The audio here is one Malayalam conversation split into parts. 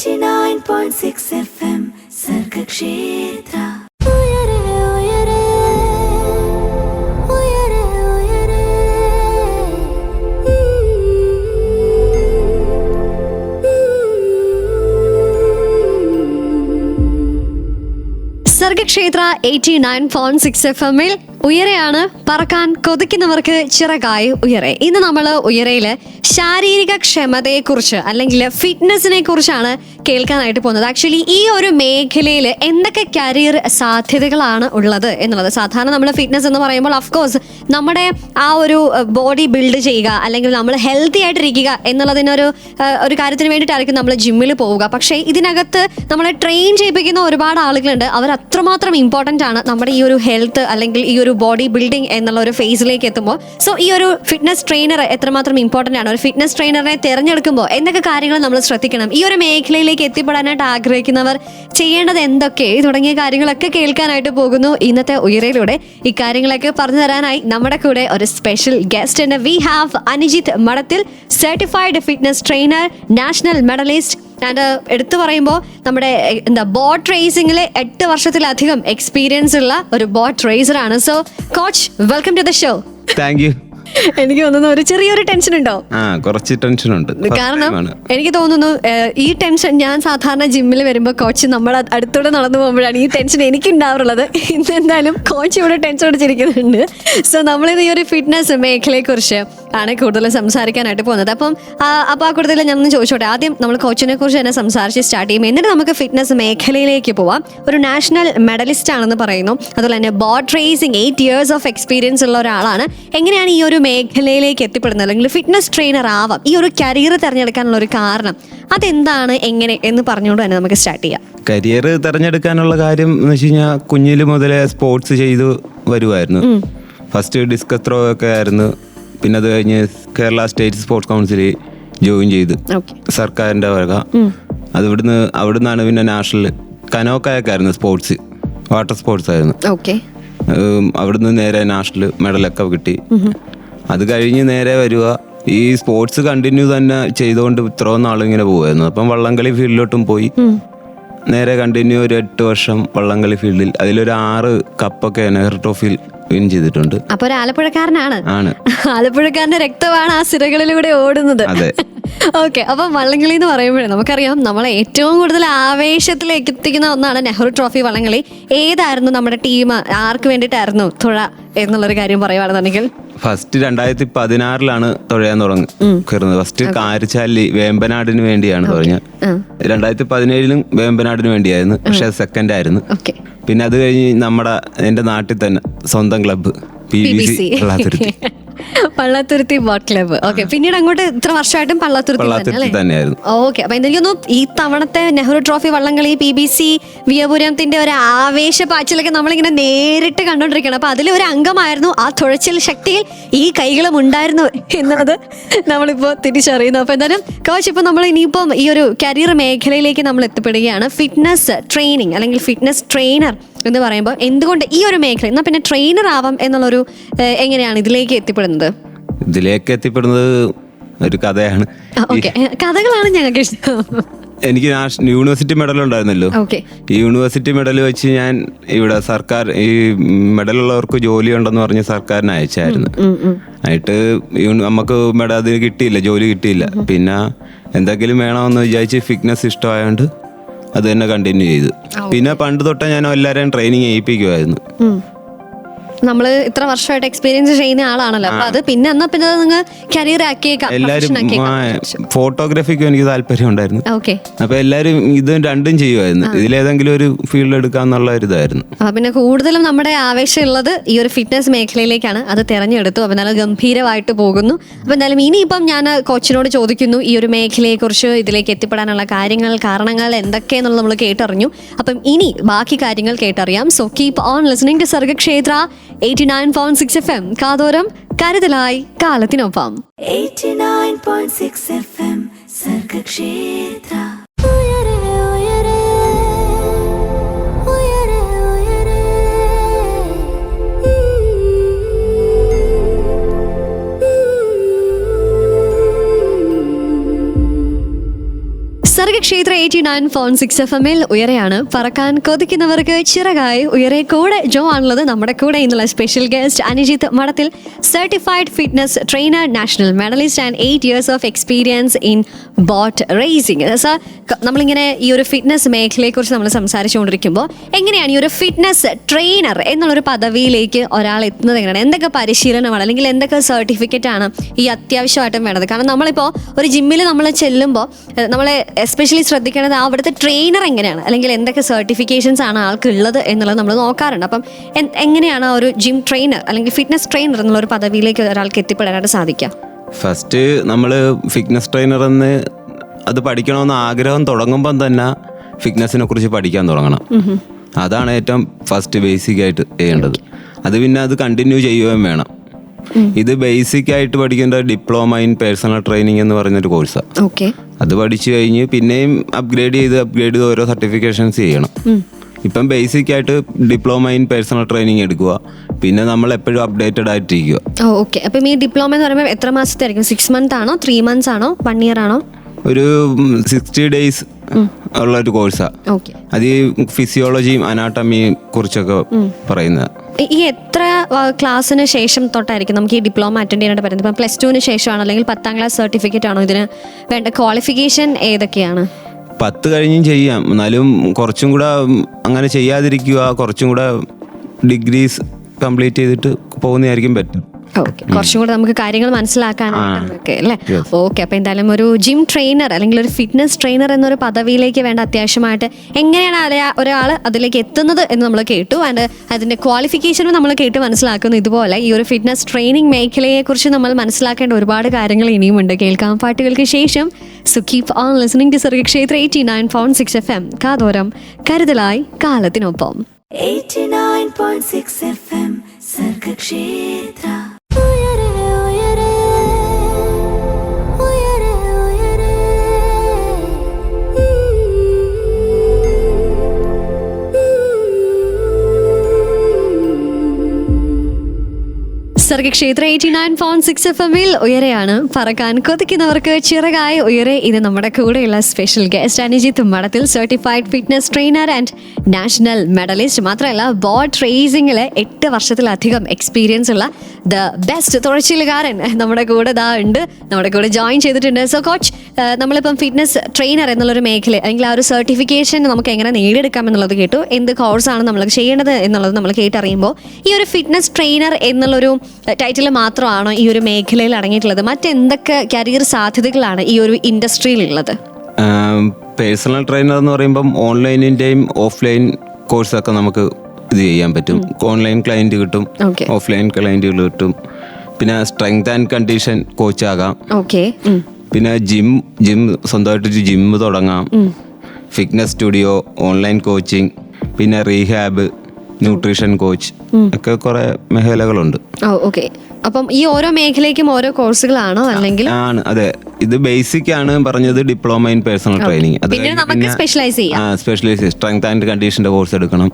89.6 FM സർഗക്ഷേത്ര. സർഗക്ഷേത്ര 89.6 FM ഉയരെയാണ്, പറക്കാൻ കൊതിക്കുന്നവർക്ക് ചിറകായി ഉയരെ. ഇന്ന് നമ്മൾ ഉയരയില് ശാരീരിക ക്ഷമതയെക്കുറിച്ച് അല്ലെങ്കിൽ ഫിറ്റ്നസിനെ കുറിച്ചാണ് കേൾക്കാനായിട്ട് പോകുന്നത്. ആക്ച്വലി ഈ ഒരു മേഖലയിൽ എന്തൊക്കെ കരിയർ സാധ്യതകളാണ് ഉള്ളത് എന്നുള്ളത്. സാധാരണ നമ്മൾ ഫിറ്റ്നസ് എന്ന് പറയുമ്പോൾ അഫ്കോഴ്സ് നമ്മുടെ ആ ഒരു ബോഡി ബിൽഡ് ചെയ്യുക അല്ലെങ്കിൽ നമ്മൾ ഹെൽത്തി ആയിട്ടിരിക്കുക എന്നുള്ളതിനൊരു ഒരു കാര്യത്തിന് വേണ്ടിയിട്ടായിരിക്കും നമ്മൾ ജിമ്മിൽ പോവുക. പക്ഷേ ഇതിനകത്ത് നമ്മളെ ട്രെയിൻ ചെയ്യിപ്പിക്കുന്ന ഒരുപാട് ആളുകളുണ്ട്. അവർ അത്രമാത്രം ഇമ്പോർട്ടൻ്റ് ആണ് നമ്മുടെ ഈ ഒരു ഹെൽത്ത് അല്ലെങ്കിൽ ഈ ഒരു ബോഡി ബിൽഡിംഗ് എന്നുള്ള ഒരു ഫേസിലേക്ക് എത്തുമ്പോൾ. സോ ഈ ഒരു ഫിറ്റ്നസ് ട്രെയിനർ എത്രമാത്രം ഇമ്പോർട്ടൻ്റ് ആണ്, ഒരു ഫിറ്റ്നസ് ട്രെയിനറിനെ തിരഞ്ഞെടുക്കുമ്പോൾ എന്തൊക്കെ കാര്യങ്ങൾ നമ്മൾ ശ്രദ്ധിക്കണം, ഈ ഒരു മേഖലയിലേക്ക് എത്തിപ്പെടാനായിട്ട് ആഗ്രഹിക്കുന്നവർ ചെയ്യേണ്ടത് എന്തൊക്കെ തുടങ്ങിയ കാര്യങ്ങളൊക്കെ കേൾക്കാനായിട്ട് പോകുന്നു ഇന്നത്തെ ഉയരയിലൂടെ. ഇക്കാര്യങ്ങളൊക്കെ പറഞ്ഞു തരാനായി നമ്മുടെ കൂടെ ഒരു സ്പെഷ്യൽ ഗസ്റ്റ് ഉണ്ട്. We have Anujith Madathil, certified fitness trainer, national medalist and എടുത്തു പറയുമ്പോൾ നമ്മുടെ ബോട്ട് റേസിംഗിലെ 8 വർഷത്തിലധികം എക്സ്പീരിയൻസ് ഉള്ള ഒരു ബോട്ട് റേസറാണ്. So coach, welcome to the show. Thank you. എനിക്ക് തോന്നുന്നു ഒരു ചെറിയൊരു ടെൻഷൻ ഉണ്ടോ? കുറച്ച് ടെൻഷൻ ഉണ്ട്. കാരണം എനിക്ക് തോന്നുന്നു ഈ ടെൻഷൻ ഞാൻ സാധാരണ ജിമ്മിൽ വരുമ്പോൾ കോച്ച് നമ്മുടെ അടുത്തൂടെ നടന്നു പോകുമ്പോഴാണ് ഈ ടെൻഷൻ എനിക്ക് ഉണ്ടാവാറുള്ളത്. ഇന്ന് എന്തായാലും കോച്ച് ഇവിടെ ടെൻഷൻ അടിച്ചിരിക്കുന്നുണ്ട്. സോ നമ്മളിന്ന് ഈ ഒരു ഫിറ്റ്നസ് മേഖലയെ കുറിച്ച് ആണ് കൂടുതൽ സംസാരിക്കാനായിട്ട് പോകുന്നത്. അപ്പം ആ കൂടുതൽ ഞാൻ ചോദിച്ചോട്ടെ, ആദ്യം നമ്മൾ കോച്ചിനെ കുറിച്ച് തന്നെ സംസാരിച്ച് സ്റ്റാർട്ട് ചെയ്യും, എന്നിട്ട് നമുക്ക് ഫിറ്റ്നസ് മേഖലയിലേക്ക് പോവാം. ഒരു നാഷണൽ മെഡലിസ്റ്റ് ആണെന്ന് പറയുന്നു, അതുപോലെ തന്നെ boat racing 8 years of experience ഉള്ള ഒരാളാണ്. എങ്ങനെയാണ് ഈ ഒരു മേഖലയിലേക്ക് എത്തിപ്പെടുന്നത് അല്ലെങ്കിൽ ഫിറ്റ്നസ് ട്രെയിനർ ആവാം, ഈ ഒരു കരിയർ തിരഞ്ഞെടുക്കാനുള്ള ഒരു കാരണം അതെന്താണ്, എങ്ങനെ എന്ന് പറഞ്ഞുകൊണ്ട് തന്നെ നമുക്ക് സ്റ്റാർട്ട് ചെയ്യാം. കരിയർ തിരഞ്ഞെടുക്കാനുള്ള കാര്യം എന്ന് വെച്ച് കഴിഞ്ഞാൽ കുഞ്ഞില് മുതലേ സ്പോർട്സ് ചെയ്തു വരുമായിരുന്നു. ഫസ്റ്റ് ഡിസ്കസ് ത്രോ ഒക്കെ ആയിരുന്നു. പിന്നെ അത് കഴിഞ്ഞ് കേരള സ്റ്റേറ്റ് സ്പോർട്സ് കൗൺസിലിൽ ജോയിൻ ചെയ്ത് സർക്കാരിൻ്റെ വക. അവിടുന്നാണ് പിന്നെ നാഷണൽ കനോക്കായൊക്കെ ആയിരുന്നു സ്പോർട്സ്, വാട്ടർ സ്പോർട്സ് ആയിരുന്നു. അവിടുന്ന് നേരെ നാഷണൽ മെഡലൊക്കെ കിട്ടി. അത് കഴിഞ്ഞ് നേരെ വരിക ഈ സ്പോർട്സ് കണ്ടിന്യൂ തന്നെ ചെയ്തുകൊണ്ട് ഇത്രയും നാളിങ്ങനെ പോകുമായിരുന്നു. അപ്പം വള്ളംകളി ഫീൽഡിലോട്ടും പോയി നേരെ കണ്ടിന്യൂ ഒരു 8 വർഷം വള്ളംകളി ഫീൽഡിൽ. അതിലൊരു 6 കപ്പൊക്കെ നെഹ്റു ട്രോഫിയിൽ വിൻ ചെയ്തിട്ടുണ്ട്. അപ്പൊ ഒരു ആലപ്പുഴക്കാരനാണ്. ആണ്, ആലപ്പുഴക്കാരന്റെ രക്തമാണ് ആ സിരകളിലൂടെ ഓടുന്നത്. അതെ. ഓക്കെ, അപ്പൊ വള്ളംകളി എന്ന് പറയുമ്പോഴേ നമുക്കറിയാം നമ്മളെ ഏറ്റവും കൂടുതൽ ആവേശത്തിലേക്ക് എത്തിക്കുന്ന ഒന്നാണ് നെഹ്റു ട്രോഫി വള്ളംകളി. ഏതായിരുന്നു നമ്മുടെ ടീം, ആർക്ക് വേണ്ടിയിട്ടായിരുന്നു തുഴ എന്നുള്ളൊരു കാര്യം പറയുകയാണെന്നുണ്ടെങ്കിൽ? ഫസ്റ്റ് 2016 തുഴയാൻ തുടങ്ങുന്നത്. ഫസ്റ്റ് കാരിച്ചാലി വേമ്പനാടിന് വേണ്ടിയാണ് തുഴഞ്ഞത്. 2017 വേമ്പനാടിന് വേണ്ടിയായിരുന്നു, പക്ഷെ സെക്കൻഡ് ആയിരുന്നു. പിന്നെ അത് കഴിഞ്ഞ് എൻ്റെ നാട്ടിൽ തന്നെ സ്വന്തം club PBC Pallathuruthi boat club. Okay, പിന്നീട് അങ്ങോട്ട് ഇത്ര വർഷമായിട്ടും പള്ളത്തുരുത്തി തന്നെയായിരുന്നു. ഓക്കെ, അപ്പൊ എന്തെങ്കിലും ഈ തവണത്തെ നെഹ്റു ട്രോഫി വള്ളംകളി PBC വിയപുരത്തിന്റെ ഒരു ആവേശ പാച്ചിലൊക്കെ നമ്മളിങ്ങനെ നേരിട്ട് കണ്ടോണ്ടിരിക്കണം. അപ്പൊ അതിൽ ഒരു അംഗമായിരുന്നു ആ തുഴച്ചിൽ ശക്തിയിൽ ഈ കൈകളും ഉണ്ടായിരുന്നു എന്നുള്ളത് നമ്മളിപ്പോ തിരിച്ചറിയുന്നു. അപ്പൊ എന്തായാലും കോച്ച്, ഇപ്പൊ നമ്മൾ ഇനിയിപ്പം ഈ ഒരു കരിയർ മേഖലയിലേക്ക് നമ്മൾ എത്തിപ്പെടുകയാണ്. ഫിറ്റ്നസ് ട്രെയിനിങ് അല്ലെങ്കിൽ ഫിറ്റ്നസ് ട്രെയിനർ എന്ന് പറയുമ്പോൾ എന്തുകൊണ്ട് ഈ ഒരു മേഖല എന്നാ പിന്നെ ട്രെയിനർ ആവാം എന്നുള്ളൊരു എങ്ങനെയാണ് ഇതിലേക്ക് എത്തിപ്പെടുന്നത്? ഒരു കഥയാണ്. കഥകളാണ് ഞങ്ങൾക്ക് ഇഷ്ടം. എനിക്ക് യൂണിവേഴ്സിറ്റി മെഡൽ ഉണ്ടായിരുന്നല്ലോ. ഈ യൂണിവേഴ്സിറ്റി മെഡൽ വെച്ച് ഞാൻ ഇവിടെ സർക്കാർ ഈ മെഡലുള്ളവർക്ക് ജോലി ഉണ്ടെന്ന് പറഞ്ഞ് സർക്കാരിന് അയച്ചായിരുന്നു. ആയിട്ട് നമുക്ക് മെഡൽ അതിന് കിട്ടിയില്ല, ജോലി കിട്ടിയില്ല. പിന്നെ എന്തെങ്കിലും വേണമെന്ന് വിചാരിച്ച് ഫിറ്റ്നസ് ഇഷ്ടമായോണ്ട് അത് തന്നെ കണ്ടിന്യൂ ചെയ്തു. പിന്നെ പണ്ട് തൊട്ടേ ഞാൻ എല്ലാവരെയും ട്രെയിനിങ് ചെയ്യിപ്പിക്കുമായിരുന്നു. നമ്മള് ഇത്ര വർഷമായിട്ട് എക്സ്പീരിയൻസ് ചെയ്യുന്ന ആളാണല്ലോ. അപ്പൊ അത് പിന്നെ നിങ്ങൾ കരിയർ ആക്കിയേക്കാം. എല്ലാരും ഫോട്ടോഗ്രാഫിക്കും എനിക്ക് താല്പര്യം ഉണ്ടായിരുന്നു. അപ്പൊ എല്ലാരും ഇത് രണ്ടും ചെയ്യുമായിരുന്നു. ഇതിലേതെങ്കിലും ഒരു ഫീൽഡ് എടുക്കാന്നുള്ള ഒരു ഇതായിരുന്നു. അപ്പൊ പിന്നെ കൂടുതലും നമ്മുടെ ആവേശം ഉള്ളത് ഈ ഒരു ഫിറ്റ്നസ് മേഖലയിലേക്കാണ്. അത് തെരഞ്ഞെടുത്തു. അപ്പൊ നല്ല ഗംഭീരമായിട്ട് പോകുന്നു. അപ്പൊ എന്തായാലും ഇനിയിപ്പം ഞാൻ കോച്ചിനോട് ചോദിക്കുന്നു ഈ ഒരു മേഖലയെ കുറിച്ച്, ഇതിലേക്ക് എത്തിപ്പെടാനുള്ള കാര്യങ്ങൾ, കാരണങ്ങൾ എന്തൊക്കെയെന്നുള്ളത് നമ്മൾ കേട്ടറിഞ്ഞു. അപ്പം ഇനി ബാക്കി കാര്യങ്ങൾ കേട്ടറിയാം. So keep on listening to Sargakshetra 89.6 FM. കാതോരം കരുതലായി കാലത്തിനൊപ്പം. 89.6 FM സർഗക്ഷേത്ര. സർഗക്ഷേത്ര സർഗക്ഷേത്ര 89.6 FM-ൽ ഉയരെയാണ് പറക്കാൻ കൊതിക്കുന്നവർക്ക് ചിറകായി ഉയരെ കൂടെ ജോ ആണുള്ളത്. നമ്മുടെ കൂടെ ഇന്നുള്ള special guest Anujith Madathil, certified fitness trainer, national medalist and 8 years of experience in boat racing. Sir, നമ്മളിങ്ങനെ ഈ ഒരു ഫിറ്റ്നസ് മേഖലയെക്കുറിച്ച് നമ്മൾ സംസാരിച്ചുകൊണ്ടിരിക്കുമ്പോൾ എങ്ങനെയാണ് ഈ ഒരു ഫിറ്റ്നസ് ട്രെയിനർ എന്നുള്ളൊരു പദവിയിലേക്ക് ഒരാൾ എത്തുന്നത്? എങ്ങനെയാണ്, എന്തൊക്കെ പരിശീലനമാണ് അല്ലെങ്കിൽ എന്തൊക്കെ സർട്ടിഫിക്കറ്റ് ആണ് ഈ അത്യാവശ്യമായിട്ടും വേണ്ടത്? കാരണം നമ്മളിപ്പോൾ ഒരു ജിമ്മിൽ നമ്മൾ ചെല്ലുമ്പോൾ നമ്മളെ എസ്പെഷ്യലി ശ്രദ്ധിക്കേണ്ടത് അവിടുത്തെ ട്രെയിനർ എങ്ങനെയാണ്, അല്ലെങ്കിൽ എന്തൊക്കെ സർട്ടിഫിക്കേഷൻസ് ആണ് ആൾക്ക് ഉള്ളത് എന്നുള്ളത് നമ്മൾ നോക്കാറുണ്ട്. അപ്പം എങ്ങനെയാണ് ആ ഒരു ജിം ട്രെയിനർ അല്ലെങ്കിൽ ഫിറ്റ്നസ് ട്രെയിനർ എന്നുള്ള ഒരു പദവിയിലേക്ക് ഒരാൾക്ക് എത്തിപ്പെടാനായിട്ട് സാധിക്കുക? ഫസ്റ്റ് നമ്മൾ ഫിറ്റ്നസ് ട്രെയിനർ എന്ന് അത് പഠിക്കണമെന്ന് ആഗ്രഹം തുടങ്ങുമ്പം തന്നെ ഫിറ്റ്നസിനെ കുറിച്ച് പഠിക്കാൻ തുടങ്ങണം. അതാണ് ഏറ്റവും ഫസ്റ്റ് ബേസിക് ആയിട്ട് ചെയ്യേണ്ടത്. അത് പിന്നെ അത് കണ്ടിന്യൂ ചെയ്യുകയും വേണം. ഇത് ബേസിക് ആയിട്ട് പഠിക്കേണ്ട ഡിപ്ലോമ ഇൻ പേഴ്സണൽ ട്രെയിനിങ് എന്ന് പറയുന്നൊരു കോഴ്സാണ്. ഓക്കെ, അത് പഠിച്ചു കഴിഞ്ഞ് പിന്നെയും അപ്ഗ്രേഡ് ചെയ്ത് ഓരോ സർട്ടിഫിക്കേഷൻസ് ചെയ്യണം. ഇപ്പം ബേസിക് ആയിട്ട് ഡിപ്ലോമ ഇൻ പേഴ്സണൽ ട്രെയിനിങ് എടുക്കുക, പിന്നെ നമ്മൾ എപ്പോഴും അപ്ഡേറ്റഡ് ആയിട്ടിരിക്കുക. ഓക്കെ, അപ്പം ഈ ഡിപ്ലോമ എന്ന് പറയുമ്പോൾ എത്ര മാസത്തെ ആയിരിക്കും? 6 months ആണോ, 3 months ആണോ, 1 year ആണോ? ഒരു 60 days ഉള്ള ഒരു കോഴ്സാണ്. ഓക്കെ, അത് ഈ ഫിസിയോളജിയും അനാട്ടമിയും കുറിച്ചൊക്കെ പറയുന്നത്. ഈ എത്ര ക്ലാസ്സിന് ശേഷം തൊട്ടായിരിക്കും നമുക്ക് ഈ ഡിപ്ലോമ അറ്റൻഡ് ചെയ്യാനായിട്ട് പറ്റുന്നത്? ഇപ്പം +2 ശേഷമാണോ അല്ലെങ്കിൽ 10th class സർട്ടിഫിക്കറ്റ് ആണോ? ഇതിന് വേണ്ട ക്വാളിഫിക്കേഷൻ ഏതൊക്കെയാണ്? 10 കഴിഞ്ഞും ചെയ്യാം, എന്നാലും കുറച്ചും കൂടെ അങ്ങനെ ചെയ്യാതിരിക്കുക, കുറച്ചും കൂടെ ഡിഗ്രീസ് കംപ്ലീറ്റ് ചെയ്തിട്ട് പോകുന്നതായിരിക്കും ബെറ്റർ. ഓക്കെ, കുറച്ചും കൂടെ നമുക്ക് കാര്യങ്ങൾ മനസ്സിലാക്കാനൊക്കെ അല്ലേ? ഓക്കെ, അപ്പോൾ എന്തായാലും ഒരു ജിം ട്രെയിനർ അല്ലെങ്കിൽ ഒരു ഫിറ്റ്നസ് ട്രെയിനർ എന്നൊരു പദവിയിലേക്ക് വേണ്ട അത്യാവശ്യമായിട്ട് എങ്ങനെയാണ് ഒരാൾ അതിലേക്ക് എത്തുന്നത് എന്ന് നമ്മൾ കേട്ടു. ആൻഡ് അതിൻ്റെ ക്വാളിഫിക്കേഷനും നമ്മൾ കേട്ട് മനസ്സിലാക്കുന്നു. ഇതുപോലെ ഈ ഒരു ഫിറ്റ്നസ് ട്രെയിനിങ് മേഖലയെക്കുറിച്ച് നമ്മൾ മനസ്സിലാക്കേണ്ട ഒരുപാട് കാര്യങ്ങൾ ഇനിയുമുണ്ട്. കേൾക്കാം പാട്ടുകൾക്ക് ശേഷം. So keep on listening to Sargakshetra 89.6 FM. കാതോരം, കരുതലായി, കാലത്തിനൊപ്പം. 89.6 FM സർഗക്ഷേത്ര. സർഗക്ഷേത്ര 89.6 FM-ൽ ഉയരെയാണ് പറക്കാൻ കൊതിക്കുന്നവർക്ക് ചിറകായി ഉയരെ. ഇത് നമ്മുടെ കൂടെയുള്ള special guest Anujith Madathil, certified fitness trainer and national medallist. മാത്രമല്ല ബോട്ട് റേസിംഗിൽ 8 വർഷത്തിലധികം എക്സ്പീരിയൻസ് ഉള്ള ദ ബെസ്റ്റ് തുഴച്ചിലുകാരൻ നമ്മുടെ കൂടെ ഉണ്ട്, നമ്മുടെ കൂടെ ജോയിൻ ചെയ്തിട്ടുണ്ട്. സോ കോച്ച്, നമ്മളിപ്പം ഫിറ്റ്നസ് ട്രെയിനർ എന്നുള്ളൊരു മേഖല അല്ലെങ്കിൽ ആ ഒരു സർട്ടിഫിക്കേഷൻ നമുക്ക് എങ്ങനെ നേടിയെടുക്കാം എന്നുള്ളത് കേട്ടു. എന്ത് കോഴ്സാണ് നമ്മൾ ചെയ്യേണ്ടത് എന്നുള്ളത് നമ്മൾ കേട്ടറിയുമ്പോൾ, ഈ ഒരു ഫിറ്റ്നസ് ട്രെയിനർ എന്നുള്ളൊരു ടൈറ്റിൽ മാത്രമാണോ ഈ ഒരു മേഖലയിൽ അടങ്ങിയിട്ടുള്ളത്? മറ്റെന്തൊക്കെ കരിയർ സാധ്യതകളാണ് ഈ ഒരു ഇൻഡസ്ട്രിയിലുള്ളത്? പേഴ്സണൽ ട്രെയിനർ എന്ന് പറയുമ്പം ഓൺലൈനിൻ്റെയും ഓഫ്ലൈൻ കോഴ്സൊക്കെ നമുക്ക് ഇത് ചെയ്യാൻ പറ്റും. ഓൺലൈൻ ക്ലയൻറ്റ് കിട്ടും, ഓഫ്ലൈൻ ക്ലയൻറ്റുകൾ കിട്ടും. പിന്നെ സ്ട്രെങ്ത് ആൻഡ് കണ്ടീഷൻ കോച്ചാകാം. ഓക്കെ, പിന്നെ ജിം സ്വന്തമായിട്ടൊരു ജിം തുടങ്ങാം. ഫിറ്റ്നസ് സ്റ്റുഡിയോ, ഓൺലൈൻ കോച്ചിങ്, പിന്നെ റീഹാബ്, ന്യൂട്രീഷൻ കോച്ച് ഒക്കെ കുറെ മേഖലകളുണ്ട്. ഓക്കെ, അപ്പം ഈ ഓരോ മേഖലയ്ക്കും ഓരോ കോഴ്സുകളാണോ അല്ലെങ്കിൽ? ആണ്, അതെ. ഇത് ബേസിക് ആണ് പറഞ്ഞത്, ഡിപ്ലോമ ഇൻ പേഴ്സണൽ ട്രെയിനിങ്. പിന്നെ സ്പെഷ്യലൈസ് സ്ട്രെങ്ത് ആൻഡ് കണ്ടീഷന്റെ കോഴ്സ് എടുക്കണം.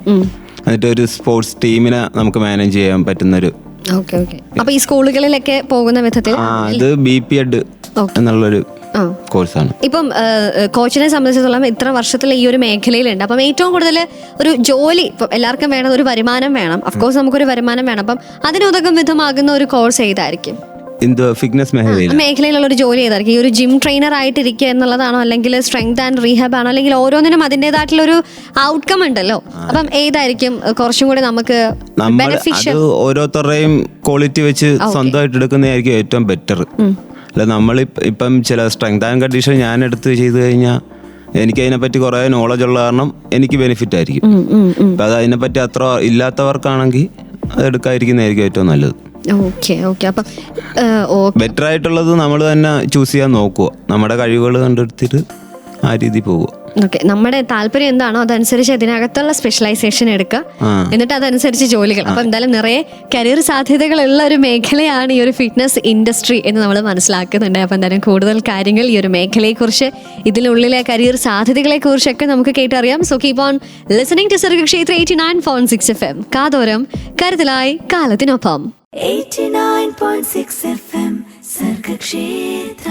എന്നിട്ട് ഒരു സ്പോർട്സ് ടീമിനെ നമുക്ക് മാനേജ് ചെയ്യാൻ പറ്റുന്നൊരു. ഓക്കെ, അപ്പൊ ഈ സ്കൂളുകളിലൊക്കെ പോകുന്ന വിധത്തിൽ അത് BPEd എന്നുള്ളൊരു കോഴ്സാണ്. ഇപ്പം കോച്ചിനെ സംബന്ധിച്ചിടത്തോളം ഇത്ര വർഷത്തിൽ ഈ ഒരു മേഖലയിലുണ്ട്. അപ്പം ഏറ്റവും കൂടുതൽ ഒരു ജോലി, ഇപ്പം എല്ലാവർക്കും വേണം ഒരു വരുമാനം വേണം. അഫ്കോഴ്സ് നമുക്കൊരു വരുമാനം വേണം. അപ്പം അതിനുതകും വിധമാകുന്ന ഒരു കോഴ്സ് ഏതായിരിക്കും? ഫിറ്റ്നസ് മേഖലയിലുള്ള ഒരു ജോലി ഏതായിരിക്കും? ഈ ഒരു ജിം ട്രെയിനർ ആയിട്ടിരിക്കുക എന്നുള്ളതാണോ, അല്ലെങ്കിൽ സ്ട്രെങ്ത് ആൻഡ് റീഹാബ് ആണോ, അല്ലെങ്കിൽ ഓരോന്നിനും അതിൻ്റെതായിട്ടുള്ള ഒരു ഔട്ട്കം ഉണ്ടല്ലോ. അപ്പം ഏതായിരിക്കും കുറച്ചും കൂടി നമുക്ക് ബെനിഫിഷ്യൽ? ഓരോരുത്തരുടെയും ക്വാളിറ്റി വെച്ച് സ്വന്തമായിട്ട് എടുക്കുന്നതായിരിക്കും ഏറ്റവും ബെറ്റർ. അല്ല, നമ്മളിപ്പം ചില സ്ട്രെങ്ത് ആൻഡ് കണ്ടീഷൻ ഞാൻ എടുത്ത് ചെയ്ത് കഴിഞ്ഞാൽ എനിക്ക് അതിനെപ്പറ്റി കുറേ നോളജ് ഉള്ള കാരണം എനിക്ക് ബെനിഫിറ്റ് ആയിരിക്കും. അപ്പം അത് അതിനെപ്പറ്റി അത്ര ഇല്ലാത്തവർക്കാണെങ്കിൽ അത് എടുക്കാതിരിക്കുന്നതായിരിക്കും ഏറ്റവും നല്ലത്. ബെറ്റർ ആയിട്ടുള്ളത് നമ്മൾ തന്നെ ചൂസ് ചെയ്യാൻ നോക്കുക, നമ്മുടെ കഴിവുകൾ കണ്ടെടുത്തിട്ട് ആ രീതി പോവുക. ഓക്കെ, നമ്മുടെ താല്പര്യം എന്താണോ അതനുസരിച്ച് അതിനകത്തുള്ള സ്പെഷ്യലൈസേഷൻ എടുക്കുക, എന്നിട്ട് അതനുസരിച്ച് ജോലികൾ. അപ്പം എന്തായാലും നിറയെ കരിയർ സാധ്യതകളുള്ള ഒരു മേഖലയാണ് ഈ ഒരു ഫിറ്റ്നസ് ഇൻഡസ്ട്രി എന്ന് നമ്മൾ മനസ്സിലാക്കുന്നുണ്ട്. അപ്പം എന്തായാലും കൂടുതൽ കാര്യങ്ങൾ ഈ ഒരു മേഖലയെക്കുറിച്ച്, ഇതിനുള്ളിലെ കരിയർ സാധ്യതകളെ കുറിച്ചൊക്കെ നമുക്ക് കേട്ടറിയാം. So keep on listening to Sargakshetra 89.6 FM. കാതോരം, കരുതലായി, കാലത്തിനൊപ്പം. 89.6 FM Sargakshetra.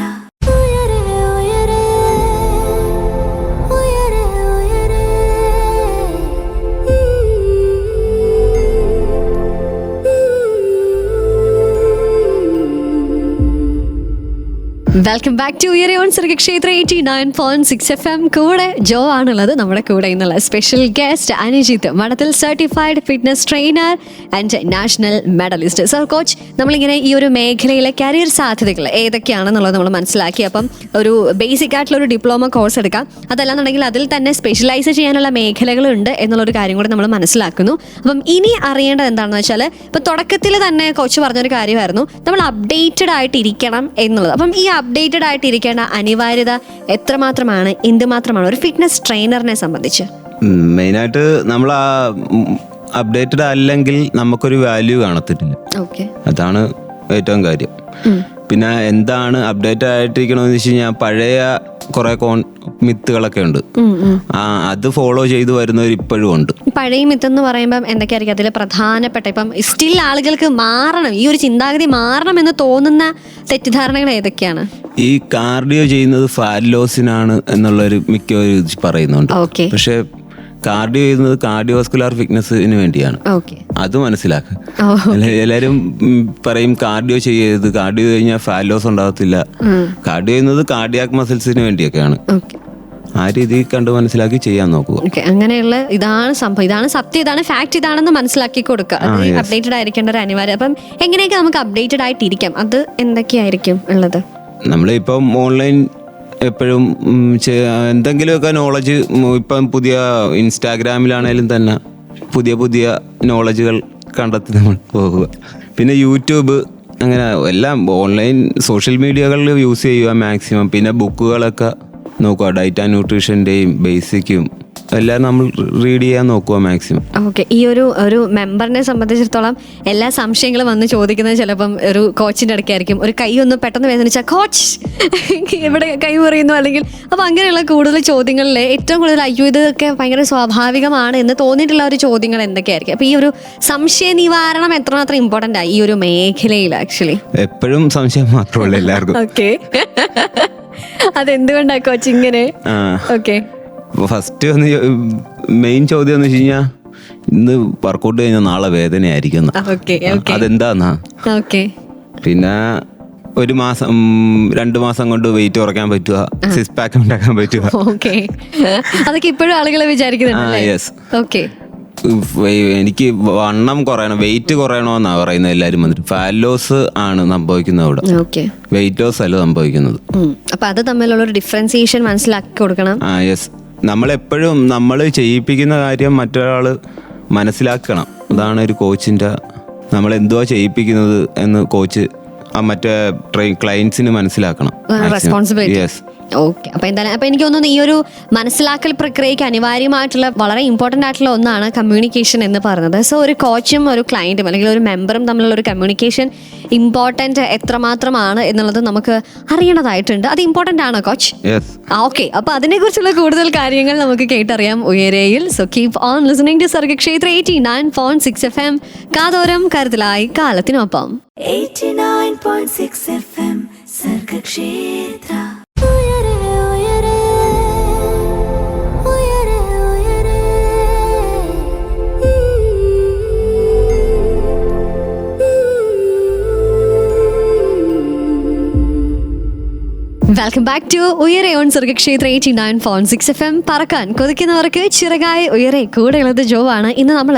Welcome back to Uyare on Sargakshetra 89.6 FM. കൂടെ ജോ ആണുള്ളത്. നമ്മുടെ കൂടെ ഇന്നുള്ള സ്പെഷ്യൽ ഗസ്റ്റ് അനിജിത്ത് മഠത്തിൽ certified fitness trainer and national medallist. Sir coach, നമ്മളിങ്ങനെ ഈ ഒരു മേഖലയിലെ കരിയർ സാധ്യതകൾ ഏതൊക്കെയാണെന്നുള്ളത് നമ്മൾ മനസ്സിലാക്കി. അപ്പം ഒരു ബേസിക് ആയിട്ടുള്ള ഒരു ഡിപ്ലോമ കോഴ്സ് എടുക്കാം, അതല്ലാന്നുണ്ടെങ്കിൽ അതിൽ തന്നെ സ്പെഷ്യലൈസ് ചെയ്യാനുള്ള മേഖലകളുണ്ട് എന്നുള്ളൊരു കാര്യം കൂടെ നമ്മൾ മനസ്സിലാക്കുന്നു. അപ്പം ഇനി അറിയേണ്ടത് എന്താണെന്ന് വെച്ചാൽ, ഇപ്പം തുടക്കത്തിൽ തന്നെ കോച്ച് പറഞ്ഞൊരു കാര്യമായിരുന്നു നമ്മൾ അപ്ഡേറ്റഡ് ആയിട്ട് ഇരിക്കണം എന്നുള്ളത്. അപ്പം ഈ അപ്ഡേറ്റഡ് ആയിട്ട് ഇരിക്കേണ്ട അനിവാര്യത എത്രമാത്രമാണ്, എന്തുമാത്രമാണ് ഒരു ഫിറ്റ്നസ് ട്രെയിനറിനെ സംബന്ധിച്ച്? മെയിനായിട്ട് നമ്മൾ ആ അപ്ഡേറ്റഡ് അല്ലെങ്കിൽ നമുക്കൊരു വാല്യൂ കാണത്തില്ല. ഓക്കെ, അതാണ് ഏറ്റവും കാര്യം. പിന്നെ എന്താണ് അപ്ഡേറ്റഡ് ആയിട്ടിരിക്കണമെന്ന് വെച്ച് കഴിഞ്ഞാൽ പഴയ കുറെ മിത്തുകളൊക്കെ ഉണ്ട്, അത് ഫോളോ ചെയ്തു വരുന്നവർ ഇപ്പോഴും ഉണ്ട്. പഴയ മിത്ത് എന്ന് പറയുമ്പോൾ എന്തൊക്കെയായിരിക്കും അതിൽ പ്രധാനപ്പെട്ട? ഇപ്പം സ്റ്റിൽ ആളുകൾക്ക് മാറണം, ഈ ഒരു ചിന്താഗതി മാറണം എന്ന് തോന്നുന്ന തെറ്റിദ്ധാരണകൾ ഏതൊക്കെയാണ്? ഈ കാർഡിയോ ചെയ്യുന്നത് ഫാറ്റ് ലോസിനാണ് എന്നുള്ളൊരു മിക്കവരും പറയുന്നുണ്ട്. ഓക്കെ, പക്ഷെ കാർഡിയോ ചെയ്യുന്നത് കാർഡിയോവാസ്കുലർ ഫിറ്റ്നസിന് വേണ്ടിയാണ്. അത് മനസ്സിലാക്കുക. എല്ലാവരും പറയും കാർഡിയോ ചെയ്യരുത്, കാർഡിയോ കഴിഞ്ഞാൽ ഫാറ്റ് ലോസ് ഉണ്ടാകത്തില്ല. കാർഡിയോ ചെയ്യുന്നത് കാർഡിയാക് മസിൽസിന് വേണ്ടിയൊക്കെയാണ്. ആ രീതിയിൽ കണ്ട് മനസ്സിലാക്കി ചെയ്യാൻ നോക്കുക. അങ്ങനെയുള്ള ഇതാണ് സംഭവം, ഇതാണ് സത്യം, ഇതാണ് ഫാക്ട്, ഇതാണെന്ന് മനസ്സിലാക്കി കൊടുക്കുക. അപ്ഡേറ്റഡ് ആയിരിക്കേണ്ട ഒരു അനിവാര്യം. അപ്പം എങ്ങനെയൊക്കെ നമുക്ക് അപ്ഡേറ്റഡ് ആയിട്ടിരിക്കാം, അത് എന്തൊക്കെയായിരിക്കും ഉള്ളത്? നമ്മളിപ്പം ഓൺലൈൻ എപ്പോഴും എന്തെങ്കിലുമൊക്കെ നോളജ്, ഇപ്പം പുതിയ ഇൻസ്റ്റാഗ്രാമിലാണേലും തന്നെ പുതിയ പുതിയ നോളജുകൾ കണ്ടെത്തി നമ്മൾ പോകുക. പിന്നെ യൂട്യൂബ്, അങ്ങനെ എല്ലാം ഓൺലൈൻ സോഷ്യൽ മീഡിയകളിൽ യൂസ് ചെയ്യുക മാക്സിമം. പിന്നെ ബുക്കുകളൊക്കെ നോക്കുക, ഡയറ്റ് ആൻഡ് ന്യൂട്രീഷൻ്റെയും ബേസിക്കും എല്ലാം നമ്മൾ റീഡ് ചെയ്യാൻ നോക്കുക മാക്സിമം. ഓക്കെ, ഈ ഒരു മെമ്പറിനെ സംബന്ധിച്ചിടത്തോളം എല്ലാ സംശയങ്ങളും വന്ന് ചോദിക്കുന്നത് ചിലപ്പം ഒരു കോച്ചിൻ്റെ അടുക്കായിരിക്കും. ഒരു കൈ ഒന്ന് പെട്ടെന്ന് വേദനിച്ചാൽ കോച്ച് എവിടെ കൈ പറയുന്നു, അല്ലെങ്കിൽ അപ്പം അങ്ങനെയുള്ള കൂടുതൽ ചോദ്യങ്ങളിൽ ഏറ്റവും കൂടുതൽ അയ്യോ ഇതൊക്കെ ഭയങ്കര സ്വാഭാവികമാണ് എന്ന് തോന്നിയിട്ടുള്ള ഒരു ചോദ്യങ്ങൾ എന്തൊക്കെയായിരിക്കും? അപ്പം ഈ ഒരു സംശയ നിവാരണം എത്രമാത്രം ഇമ്പോർട്ടൻ്റ് ആയി ഈ ഒരു മേഖലയിൽ? ആക്ച്വലി എപ്പോഴും സംശയം മാത്രമല്ല എല്ലാവർക്കും. ഓക്കെ, അതെന്തുകൊണ്ടാ കോച്ച് ഇങ്ങനെ? ഓക്കെ, ഫസ്റ്റ് മെയിൻ ചോദ്യം എന്ന് വെച്ച് കഴിഞ്ഞാൽ ഇന്ന് വർക്കൗട്ട് കഴിഞ്ഞാൽ നാളെ വേദനയായിരിക്കും, അതെന്താന്നാ. പിന്നെ ഒരു മാസം 2 മാസം കൊണ്ട് വെയിറ്റ് കുറയ്ക്കാൻ പറ്റുക, 6 പാക്ക് ഉണ്ടാക്കാൻ പറ്റുക. അതൊക്കെ ഇപ്പോഴും ആളുകളെ വിചാരിക്കുന്നുണ്ട്. യെസ്, എനിക്ക് വണ്ണം കുറയണം, വെയിറ്റ് കുറയണമെന്നാ പറയുന്നത് എല്ലാരും. വന്നിട്ട് ഫാറ്റ് ലോസ് ആണ് സംഭവിക്കുന്നത് അവിടെ, വെയിറ്റ് ലോസ് അല്ല സംഭവിക്കുന്നത്. അപ്പൊ അത് തമ്മിലുള്ള ഒരു ഡിഫറൻസിയേഷൻ മനസ്സിലാക്കി കൊടുക്കണം. യെസ്, നമ്മളെപ്പോഴും നമ്മൾ ചെയ്യിപ്പിക്കുന്ന കാര്യം മറ്റൊരാൾ മനസ്സിലാക്കണം. അതാണ് ഒരു കോച്ചിന്റെ, നമ്മൾ എന്തുവാ ചെയ്യിപ്പിക്കുന്നത് എന്ന് കോച്ച് മറ്റേ ക്ലയൻസിന് മനസ്സിലാക്കണം. റെസ്പോൺസിബിലിറ്റി. യെസ്. ഓക്കെ, അപ്പൊ എന്തായാലും അപ്പൊ എനിക്ക് തോന്നുന്നു ഈ ഒരു മനസ്സിലാക്കൽ പ്രക്രിയയ്ക്ക് അനിവാര്യമായിട്ടുള്ള വളരെ ഇമ്പോർട്ടൻ്റ് ആയിട്ടുള്ള ഒന്നാണ് കമ്മ്യൂണിക്കേഷൻ എന്ന് പറയുന്നത്. സോ ഒരു കോച്ചും ഒരു ക്ലയൻറ്റും അല്ലെങ്കിൽ ഒരു മെമ്പറും തമ്മിലുള്ള ഒരു കമ്മ്യൂണിക്കേഷൻ ഇമ്പോർട്ടൻ്റ് എത്രമാത്രമാണ് എന്നുള്ളത് നമുക്ക് അറിയണതായിട്ടുണ്ട്. അത് ഇമ്പോർട്ടൻ്റ് ആണോ കോച്ച്? ഓക്കെ, അപ്പൊ അതിനെക്കുറിച്ചുള്ള കൂടുതൽ കാര്യങ്ങൾ നമുക്ക് കേട്ടറിയാം ഉയരയിൽ. So keep on listening to Sargakshetra 89.6 FM. കാതോരം കരുതലായി കാലത്തിനൊപ്പം. 89.6 FM Sargakshetra. Welcome back to Uyare on Sargakshetra 89.6 FM. പറക്കാൻ കൊതിക്കുന്നവർക്ക് ചിറകായി ഉയരെ. കൂടെയുള്ളത് ജോ ആണ്. ഇന്ന് നമ്മൾ